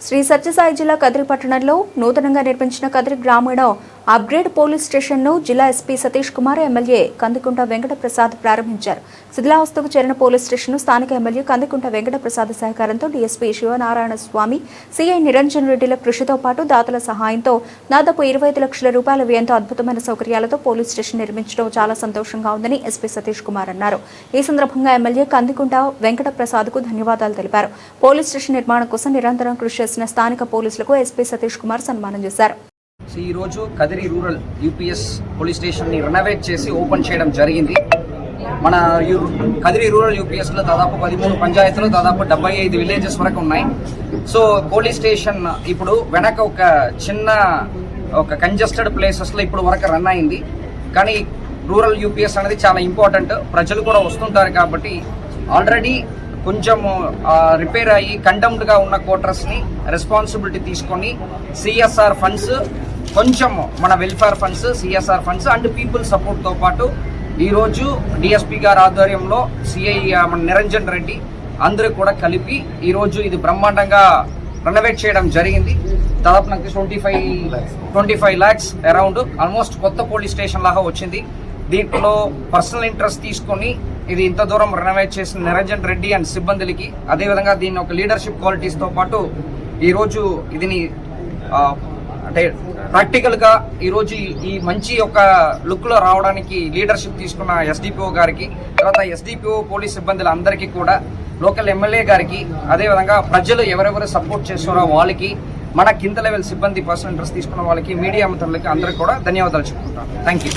శ్రీ సత్యసాయి జిల్లా కదిరి పట్టణంలో నూతనంగా నిర్మించిన కదిరి గ్రామీణ అప్గ్రేడ్ పోలీస్ స్టేషన్ను జిల్లా ఎస్పీ సతీష్ కుమార్ ఎమ్మెల్యే కందికుంట వెంకట ప్రసాద్ ప్రారంభించారు. శిథిలావస్థకు చేరిన పోలీస్ స్టేషన్ను స్థానిక ఎమ్మెల్యే కందికుంట వెంకట ప్రసాద్ సహకారంతో డీఎస్పీ శివనారాయణ స్వామి, సీఐ నిరంజన్ రెడ్డిల కృషితో పాటు దాతల సహాయంతో దాదాపు 25 లక్షల రూపాయల వ్యయంతో అద్భుతమైన సౌకర్యాలతో పోలీస్ స్టేషన్ నిర్మించడం చాలా సంతోషంగా ఉందని ఎస్పీ సతీష్ కుమార్ అన్నారు. ఈ సందర్భంగా ఎమ్మెల్యే కందికుంట వెంకట ప్రసాద్ కు ధన్యవాదాలు తెలిపారు. పోలీస్ స్టేషన్ నిర్మాణం కోసం నిరంతరం కృషి చేసిన స్థానిక పోలీసులకు ఎస్పీ సతీష్ కుమార్ సన్మానం చేశారు. ఈ రోజు Kadiri rural UPS police station ని రెనోవేట్ చేసి ఓపెన్ చేయడం జరిగింది. మన కదిరి రూరల్ యూపీఎస్ లో దాదాపు 13 పంచాయతీలు, దాదాపు 75 విలేజెస్ వరకు ఉన్నాయి. సో పోలీస్ స్టేషన్ ఇప్పుడు వెనక ఒక కంజెస్టెడ్ ప్లేసెస్ లో ఇప్పుడు వరకు రన్ అయింది. కానీ రూరల్ యూపీఎస్ అనేది చాలా ఇంపార్టెంట్. ప్రజలు కూడా వస్తుంటారు కాబట్టి ఆల్రెడీ కొంచెం రిపేర్ అయ్యి కండమ్డ్ గా ఉన్న క్వార్టర్స్ ని రెస్పాన్సిబిలిటీ తీసుకొని సిఎస్ఆర్ ఫండ్స్, కొంచెం మన welfare funds, CSR funds and people support తో పాటు ఈ రోజు డిఎస్పీ గారి ఆధ్వర్యంలో సిఐ మన నిరంజన్ రెడ్డి అందరూ కూడా కలిపి ఈ రోజు ఇది బ్రహ్మాండంగా రెనోవేట్ చేయడం జరిగింది. దాదాపు నాకు 25 lakhs అరౌండ్ ఆల్మోస్ట్ కొత్త పోలీస్ స్టేషన్ లాగా వచ్చింది. దీంట్లో పర్సనల్ ఇంట్రెస్ట్ తీసుకొని ఇది ఇంత దూరం రెనోవేట్ చేసిన నిరంజన్ రెడ్డి అండ్ సిబ్బందులకి, అదేవిధంగా దీన్ని ఒక లీడర్షిప్ క్వాలిటీస్ తో పాటు ఈరోజు ఇదిని అంటే ప్రాక్టికల్ గా ఈరోజు ఈ మంచి ఒక లుక్ లో రావడానికి లీడర్షిప్ తీసుకున్న ఎస్డిపిఓ గారికి, తర్వాత ఎస్డిపిఓ పోలీస్ సిబ్బందులందరికీ కూడా, లోకల్ ఎమ్మెల్యే గారికి, అదేవిధంగా ప్రజలు ఎవరెవరు సపోర్ట్ చేస్తున్నారో వాళ్ళకి, మన కింద లెవెల్ సిబ్బంది పర్సనల్ ఇంట్రెస్ట్ తీసుకున్న వాళ్ళకి, మీడియా మిత్రులకి అందరికీ కూడా ధన్యవాదాలు చెప్పుకుంటాను. Thank you.